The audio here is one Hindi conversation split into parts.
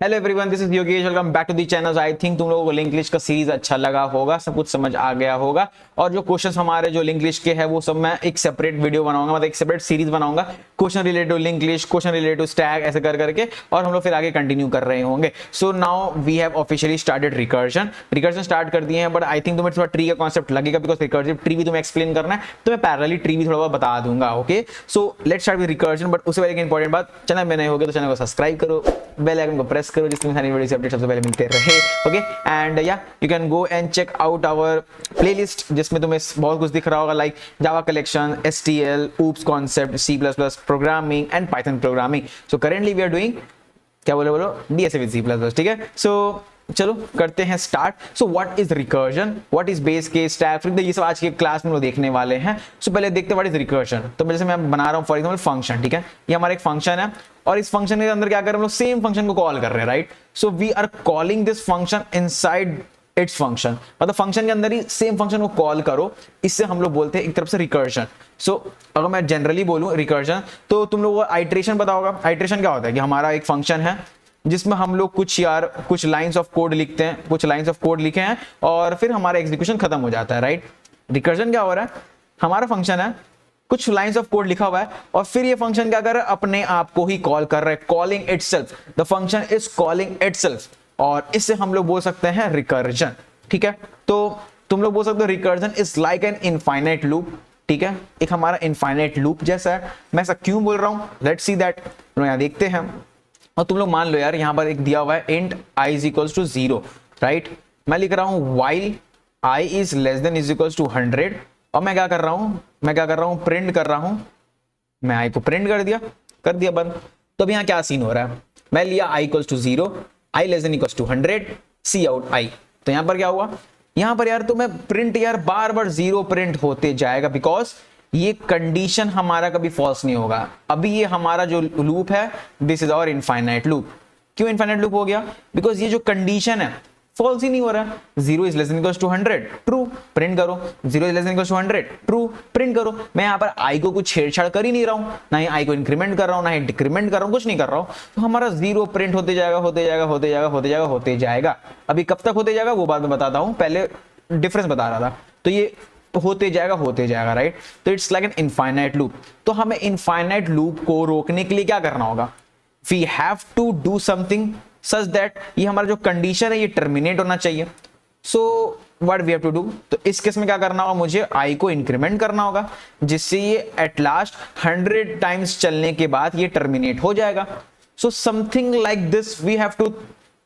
Hello everyone, this is Yogesh. Welcome back to the channel. I think तुम लोगों को लिंक लिस्ट का सीरीज अच्छा लगा होगा, सब कुछ समझ आ गया होगा। और जो क्वेश्चंस हमारे जो लिंक लिस्ट के हैं वो सब मैं एक सेपरेट वीडियो बनाऊंगा, मतलब एक सेपरेट सीरीज बनाऊंगा। Question related to link list, question related to stack, ऐसे कर करके और हम लोग फिर आगे कंटिन्यू कर रहे होंगे। So now we have officially started recursion start कर दिए हैं। बट आई थिंक तुम्हें थोड़ा ट्री का कॉन्सेप्ट लगेगा, बिकॉज रिकर्सिव ट्री भी तुम्हें एक्सप्लेन करना है, तो मैं पैरेलली ट्री भी थोड़ा बहुत बता दूंगा। Okay, so let's start with recursion. But उससे पहले एक इंपॉर्टेंट बात, चैनल में नए हो गए तो चैनल को सब्सक्राइब करो, बेल आइकन को प्रेस करो, जिसमें सारी वीडियो अपडेट सबसे पहले मिलते रहे। ओके, एंड या you can go and check out our playlist, जिसमें तुम्हें बहुत कुछ दिख रहा होगा, like Java collection, STL, OOPs concept, C plus plus programming and Python programming. So currently we are doing, क्या बोलो DSA with C plus plus. ठीक है, सो चलो करते हैं start. So what is recursion, what is base case, stack, ये सब आज के क्लास में लोग देखने वाले हैं। सो पहले देखते हैं व्हाट इज रिकर्जन। तो जैसे मैं बना रहा हूँ फॉर एग्जांपल फंक्शन, ठीक है, ये हमारा एक फंक्शन है और इस फंक्शन के अंदर क्या कर रहे हैं हम लोग, सेम फंक्शन को कॉल कर रहे हैं, right. So we are calling this function inside its function, मतलब फंक्शन के अंदर ही सेम फंक्शन को कॉल करो, इससे हम लोग बोलते हैं एक तरफ से रिकर्जन। सो अगर मैं जनरली बोलूं रिकर्जन, तो तुम लोगों को आइट्रेशन पता होगा। आइट्रेशन क्या होता है कि हमारा एक फंक्शन है जिसमें हम लोग कुछ लाइंस ऑफ कोड लिखते हैं, कुछ लाइंस ऑफ कोड लिखे हैं और फिर हमारा एग्जीक्यूशन खत्म हो जाता है, राइट। रिकर्जन क्या हो रहा है, हमारा फंक्शन है, कुछ लाइंस ऑफ कोड लिखा हुआ है और फिर ये फंक्शन क्या कर रहा है, अपने आप को ही कॉल कर रहा है, calling itself, the function is calling itself, और इससे हम लोग बोल सकते हैं रिकर्जन। ठीक है, तो तुम लोग बोल सकते हो recursion is like an infinite loop. ठीक है, एक हमारा इनफाइनाइट लूप जैसा है। मैं ऐसा क्यों बोल रहा हूं, लेट्स सी दैट। यहां देखते हैं, और तुम लोग मान लो यार, यहां पर एक दिया हुआ है int i is equals to 0, right. मैं लिख रहा हूं while i is less than is equals to 100, और मैं क्या कर रहा हूं, प्रिंट कर रहा हूं। मैं i को प्रिंट कर दिया बंद। तो अब यहां क्या सीन हो रहा है, मैं लिया i equals to 0, i less than equals to 100, cout i। तो यहां पर क्या हुआ, यहां पर यार तो मैं प्रिंट यार बार बार 0 प्रिंट होते जाएगा, बिकॉज ये कंडीशन हमारा कभी फॉल्स नहीं होगा। अभी ये हमारा जो लूप है, this is our infinite loop. क्यों इनफाइनाइट लूप हो गया, बिकॉज ये जो कंडीशन है फॉल्स ही नहीं हो रहा। 0 is less than equals to 100, true, print करो। 0 is less than equals to 100, true, print करो। मैं यहाँ पर i को कुछ छेड़छाड़ कर ही नहीं रहा हूं, ना ही i को इंक्रीमेंट कर रहा हूं, ना ही डिक्रीमेंट कर रहा हूं, कुछ नहीं कर रहा हूं। तो हमारा 0 प्रिंट होते जाएगा। अभी कब तक होते जाएगा वो बात मैं बताता हूं, पहले डिफरेंस बता रहा था। तो ये होते जाएगा, राइट। तो it's like an infinite loop. तो हमें इनफाइनाइट लूप को रोकने के लिए क्या करना होगा, we have to do something such that ये हमारा जो कंडीशन है ये टर्मिनेट होना चाहिए। So what we have to do, तो इस केस में क्या करना होगा, मुझे i को इंक्रीमेंट करना होगा, जिससे ये एट लास्ट 100 टाइम्स चलने के बाद ये टर्मिनेट हो जाएगा। So something like this, we have to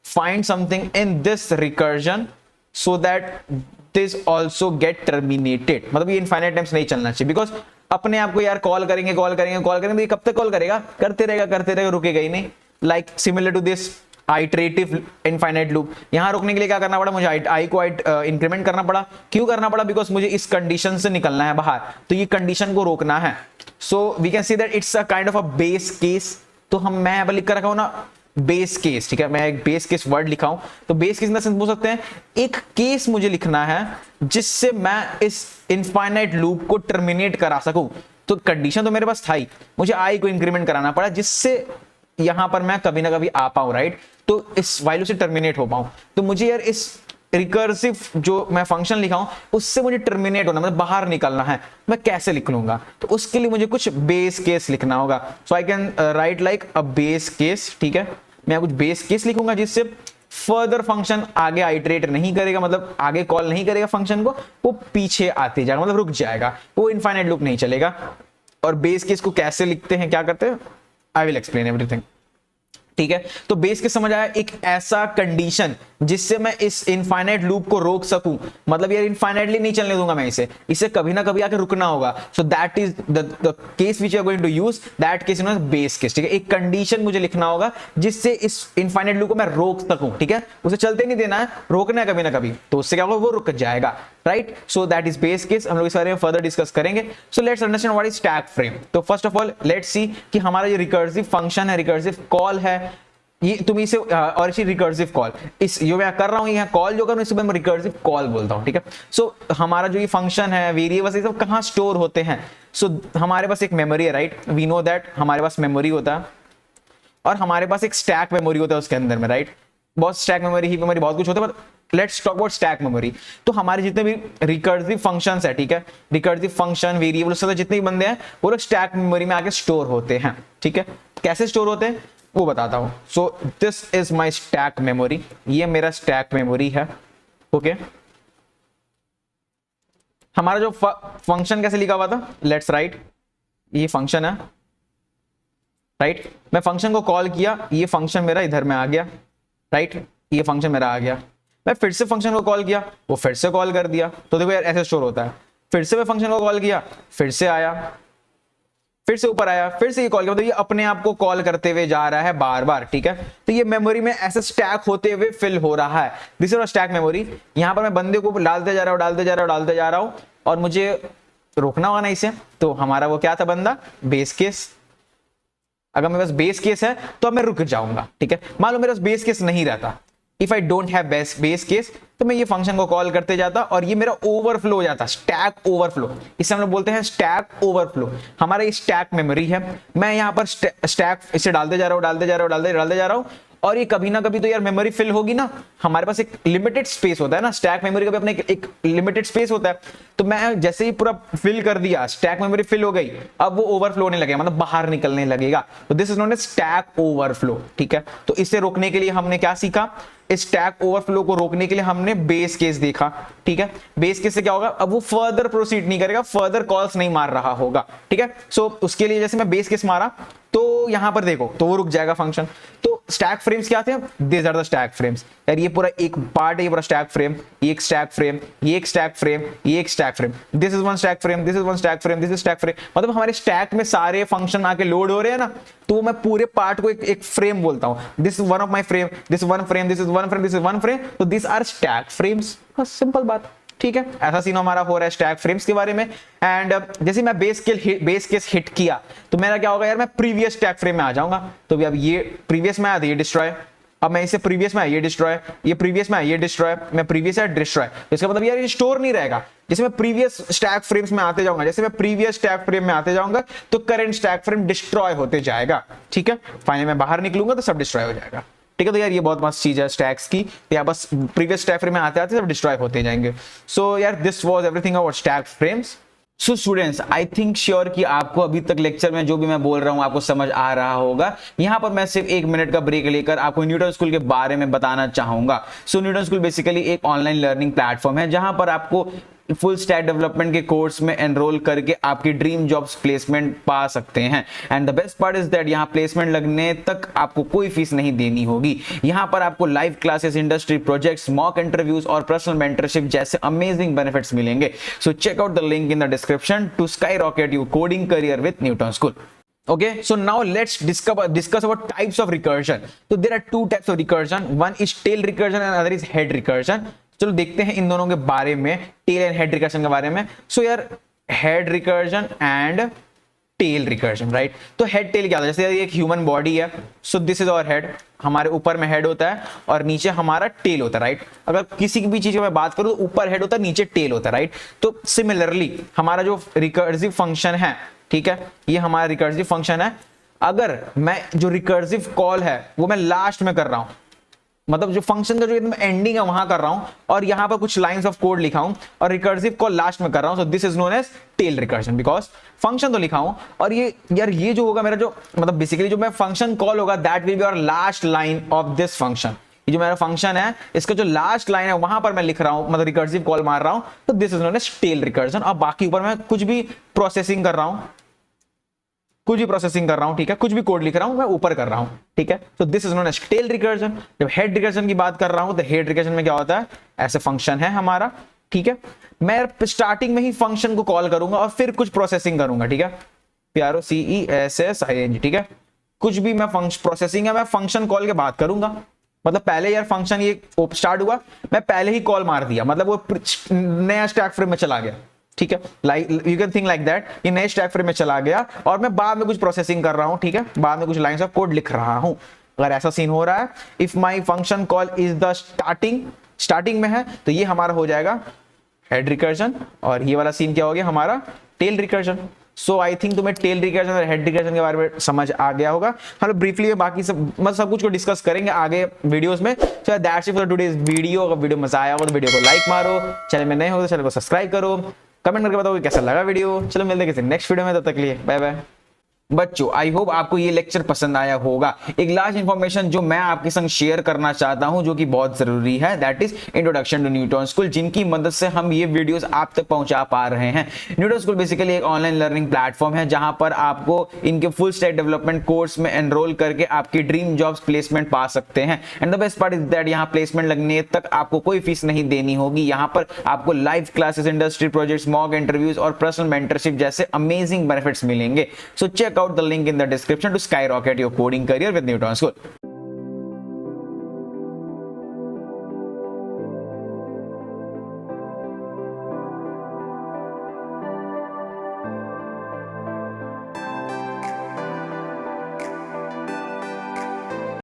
find something in this recursion so that this also get terminated. मतलब ये इनफाइनाइट टाइम्स नहीं चलना चाहिए, बिकॉज अपने आप को यार कॉल करेंगे तो ये कब तक कॉल करेगा, करते रहेगा, रुकेगा ही नहीं। Like similar to this iterative infinite loop. यहां रोकने के लिए क्या करना पड़ा, मुझे i को इंक्रीमेंट करना पड़ा। क्यों करना पड़ा, बिकॉज मुझे इस कंडीशन से निकलना है बाहर, तो ये कंडीशन को रोकना है। So we can see that it's a kind of a base case. तो मैं यहां पर लिख कर रखा हूं ना बेस केस, ठीक है, मैं एक बेस केस वर्ड लिखा हूं। तो base case in the sense बोल सकते हैं एक केस मुझे लिखना है जिससे मैं इस इनफाइनाइट लूप को टर्मिनेट करा सकूं। तो कंडीशन तो मेरे पास था ही, मुझे i को इंक्रीमेंट कराना पड़ा, जिससे यहां पर मैं कभी ना कभी आ पाऊं, राइट। तो इस वैल्यू से टर्मिनेट हो पाऊं। तो मुझे यार इस रिकर्सिव जो मैं फंक्शन लिखा हूं उससे मुझे टर्मिनेट होना, मतलब बाहर निकलना है। मैं कैसे लिख लूंगा, तो उसके लिए मुझे कुछ बेस केस लिखना होगा। So I can write like a base case. ठीक है, मैं कुछ बेस केस लिखूंगा जिससे फर्दर फंक्शन आगे आइटरेट नहीं करेगा, मतलब आगे कॉल नहीं करेगा फंक्शन को, वो पीछे आते जाएगा, मतलब रुक जाएगा, वो इनफाइनाइट लूप नहीं चलेगा। और बेस केस को कैसे लिखते हैं, क्या करते हैं, आई विल एक्सप्लेन एवरीथिंग। ठीक है, तो बेस केस समझ आया, एक ऐसा कंडीशन जिससे मैं इस इनफाइनाइट लूप को रोक सकूं, मतलब यार इनफाइनाइटली नहीं चलने दूंगा मैं इसे कभी ना कभी आके रुकना होगा। So that is the case which you are going to use, that case is base case. ठीक है, एक कंडीशन मुझे लिखना होगा जिससे इस इनफाइनाइट लूप को मैं रोक सकूं। ठीक है, उसे चलते नहीं देना है, रोकना है कभी ना कभी, तो उससे क्या होगा, वो रुक जाएगा, right. So that is base case. हम लोग इस बारे में फर्दर डिस्कस करेंगे। So let's understand what is stack frame. तो first of all let's see कि हमारा ये रिकर्सिव फंक्शन है, रिकर्सिव कॉल है, ये तुम इसे और इसी रिकर्सिव कॉल, इस जो मैं कर रहा हूं यहाँ कॉल जो कर रहा हूं, इसे मैं रिकर्सिव कॉल बोलता हूं। ठीक है, सो हमारा जो ये फंक्शन है, वेरिएबल्स ये सब कहां स्टोर होते हैं। सो हमारे पास एक मेमोरी है, राइट, वी नो दैट हमारे पास मेमोरी होता है। और हमारे पास एक स्टैक मेमोरी होता है उसके अंदर में, राइट। बहुत स्टैक मेमोरी, ही मेमोरी, बहुत कुछ होता है, but let's talk about stack memory. तो हमारे जितने भी रिकर्सिव फंक्शंस है, ठीक है, रिकर्सिव फंक्शन, वेरिएबल, उससे जितने भी बंदे हैं वो लोग स्टैक मेमोरी में आके स्टोर होते हैं, ठीक है। कैसे स्टोर होते हैं वो बताता हूं। So this is my stack memory, ये मेरा स्टैक मेमोरी है, ओके। हमारा जो फंक्शन कैसे लिखा हुआ था, लेट्स राइट, ये फंक्शन है, राइट। मैं फंक्शन को कॉल किया, ये फंक्शन मेरा इधर में आ गया, राइट, ये फंक्शन मेरा आ गया। मैं फिर से फंक्शन को कॉल किया, वो फिर से कॉल कर दिया। तो देखो यार ऐसे स्टोर होता है। फिर से मैं फंक्शन को कॉल किया, फिर से आया, फिर से ऊपर आया, फिर से ये कॉल किया, मतलब ये अपने आप को कॉल करते हुए जा रहा है बार बार, ठीक है। तो ये मेमोरी में ऐसे स्टैक होते हुए फिल हो रहा है, दिस इज स्टैक मेमोरी। यहां पर मैं बंदे को डालते जा रहा हूं, डालते जा रहा हूं, डालते जा रहा हूं, और मुझे रोकना होगा ना इसे। तो हमारा वो क्या था बंदा, बेस केस। अगर मेरे पास बेस केस है तो अब मैं रुक जाऊंगा, ठीक है। मान लो मेरे पास बेस केस नहीं रहता, if I don't have base case, तो मैं ये फंक्शन को कॉल करते जाता और ये मेरा ओवरफ्लो हो जाता, स्टैक ओवरफ्लो। इसे हम लोग बोलते हैं स्टैक ओवरफ्लो। हमारा ये स्टैक मेमोरी है, मैं यहाँ पर स्टैक इसे डालते जा रहा हूँ, डालते जा रहा हूँ, डालते जा रहा हूँ, और ये कभी ना कभी तो यार मेमोरी फिल होगी ना। हमारे पास एक लिमिटेड स्पेस होता है ना, स्टैक मेमोरी का भी अपने एक लिमिटेड स्पेस होता है। तो मैं जैसे ही पूरा फिल कर दिया, स्टैक मेमोरी फिल हो गई, अब वो ओवरफ्लो होने लगेगा, मतलब बाहर निकलने लगेगा। तो this is known as stack overflow, ठीक है। तो इसे रोकने के लिए हमने क्या सीखा, इस स्टैक ओवरफ्लो को रोकने के लिए हमने बेस केस देखा, ठीक है। बेस केस से क्या होगा, अब वो फर्दर प्रोसीड नहीं करेगा, फर्दर कॉल्स नहीं मार रहा होगा, ठीक है। सो उसके लिए जैसे मैं बेस केस मारा तो यहां पर देखो तो वो रुक जाएगा फंक्शन। तो स्टैक फ्रेम्स क्या थे, this are the stack frames. यार ये पूरा एक पार्ट है, ये पूरा स्टैक फ्रेम, ये एक स्टैक फ्रेम, ये एक स्टैक फ्रेम, ये एक stack frame, this is one stack frame, this is one stack frame, this is stack frame. मतलब हमारे स्टैक में सारे फंक्शन आके लोड हो रहे हैं ना, तो मैं पूरे पार्ट को एक फ्रेम बोलता हूं। This one of my frame, this one frame, this is one frame, this is one frame. तो this are stack frames, simple बात, ठीक है। ऐसा सीन हमारा हो रहा है स्टैक फ्रेम्स के बारे में। एंड जैसे मैं बेस केस हिट किया तो मेरा क्या होगा यार, मैं प्रीवियस स्टैक फ्रेम में आ जाऊंगा। तो अब ये प्रीवियस में आया, ये डिस्ट्रॉय। अब मैं इसे प्रीवियस में आया, ये डिस्ट्रॉय, ये प्रीवियस में आया, ये डिस्ट्रॉय, मैं प्रीवियस है डिस्ट्रॉय। इसका मतलब यार ये स्टोर नहीं रहेगा। जैसे मैं प्रीवियस स्टैक फ्रेम्स में आते जाऊंगा, जैसे मैं प्रीवियस स्टैक फ्रेम में आते जाऊंगा, तो करंट स्टैक फ्रेम डिस्ट्रॉय होते जाएगा, ठीक है। फाइनली मैं बाहर निकलूंगा तो सब डिस्ट्रॉय हो जाएगा, ठीक है। तो यार ये बहुत मस्त चीज है स्टैक्स की, या बस प्रीवियस स्टैक फ्रेम में आते आते सब डिस्ट्रॉय होते जाएंगे। सो यार this was everything about stack frames. So students, I think sure कि आपको अभी तक लेक्चर में जो भी मैं बोल रहा हूं आपको समझ आ रहा होगा। यहां पर मैं सिर्फ 1 मिनट का ब्रेक लेकर आपको न्यूटन स्कूल के बारे में बताना चाहूंगा। सो न्यूटन स्कूल बेसिकली एक ऑनलाइन लर्निंग प्लेटफॉर्म है जहां पर आपको फुल स्टैक डेवलपमेंट के कोर्स में एनरोल करके आपकी ड्रीम जॉब्स प्लेसमेंट पा सकते हैं। And the best part is that यहाँ प्लेसमेंट लगने तक आपको कोई फीस नहीं देनी होगी। यहाँ पर आपको live classes, industry projects, mock interviews और पर्सनल मेंटरशिप जैसे अमेजिंग बेनिफिट्स मिलेंगे। So check out the link in the description to skyrocket your coding career with Newton School. Okay, so now let's discuss about types of recursion. So there are 2 types of recursion. One is tail recursion and other is head recursion. चलो देखते हैं इन दोनों के बारे में, टेल एंड हेड रिकर्जन के बारे में। सो यार head recursion and tail recursion, right. तो हेड टेल क्या होता है, जैसे एक ह्यूमन बॉडी है, so this is our head, हमारे ऊपर में हेड होता है और नीचे हमारा टेल होता है, राइट। अगर किसी की भी चीज की मैं बात करूं तो ऊपर हेड होता है, नीचे टेल होता है, राइट। तो सिमिलरली हमारा जो रिकर्सिव फंक्शन है, ठीक है, ये हमारा रिकर्सिव फंक्शन है। अगर मैं जो रिकर्सिव कॉल है वो मैं लास्ट में कर रहा हूं, मतलब जो फंक्शन का जो एकदम एंडिंग है वहां कर रहा हूं, और यहां पर कुछ लाइंस ऑफ कोड लिखा हूं और रिकर्सिव कॉल लास्ट में कर रहा हूं, so this is known as tail recursion, because function तो लिखा हूं और ये यार ये जो होगा मेरा जो मतलब बेसिकली जो मैं फंक्शन कॉल होगा that will be your last line of this function. ये जो मेरा फंक्शन है इसका जो लास्ट लाइन है वहां पर मैं लिख रहा हूं, मतलब रिकर्सिव कॉल मार रहा हूं, तो this is known as tail recursion. और बाकी ऊपर मैं कुछ भी प्रोसेसिंग कर रहा हूं, ठीक है, कुछ भी कोड लिख रहा हूं मैं ऊपर कर रहा हूं, ठीक है। तो this is known as tail recursion. जब हेड रिकर्जन की बात कर रहा हूं तो हेड रिकर्जन में क्या होता है, ऐसे फंक्शन है हमारा, ठीक है, मैं स्टार्टिंग में ही फंक्शन को कॉल करूंगा और फिर कुछ प्रोसेसिंग करूंगा, ठीक है, PROCESSING, ठीक है। कुछ भी मैं प्रोसेसिंग है, मैं फंक्शन कॉल के बात करूंगा, मतलब पहले यार फंक्शन ये स्टार्ट हुआ, मैं पहले ही कॉल मार दिया, मतलब वो नया स्टैक फ्रेम में चला गया, ठीक है। Like you can think like that, ये नए स्टैक फ्रेम में चला गया और मैं बाद में कुछ प्रोसेसिंग कर रहा हूं, ठीक है, बाद में कुछ लाइंस ऑफ कोड लिख रहा हूं। अगर ऐसा सीन हो रहा है, if my function call is the starting में है, तो ये हमारा हो जाएगा हेड रिकर्जन, और ये वाला सीन क्या हो गया हमारा tail recursion. So I think तुम्हें टेल रिग्रेशन और हेड रिग्रेशन के बारे में समझ आ गया होगा। हम ब्रीफली बाकी सब कुछ को डिस्कस करेंगे आगे वीडियोस में। So that's it for today's video. अगर वीडियो मजा आया हो तो वीडियो को लाइक मारो, चैनल में नए हो तो चैनल को सब्सक्राइब करो, कमेंट करके बताओ कि कैसा लगा वीडियो। चलो मिलते हैं किसी नेक्स्ट वीडियो में, तब तक के लिए बाय बाय। बच्चों आई होप आपको ये लेक्चर पसंद आया होगा। एक लास्ट इंफॉर्मेशन जो मैं आपके संग शेयर करना चाहता हूं जो कि बहुत जरूरी है, that is introduction to Newton School, जिनकी मदद से हम ये वीडियोस आप तक पहुंचा पा रहे हैं। न्यूटन स्कूल बेसिकली एक ऑनलाइन लर्निंग प्लेटफॉर्म है जहां पर आपको इनके फुल स्टैक डेवलपमेंट कोर्स में एनरोल करके आपकी ड्रीम जॉब्स प्लेसमेंट पा सकते हैं। And the best part is that यहाँ प्लेसमेंट लगने तक आपको कोई फीस नहीं देनी होगी। यहाँ पर आपको live classes, industry projects, mock interviews और पर्सनल मेंटरशिप जैसे अमेजिंग बेनिफिट्स मिलेंगे। So check out the link in the description to skyrocket your coding career with Newton School.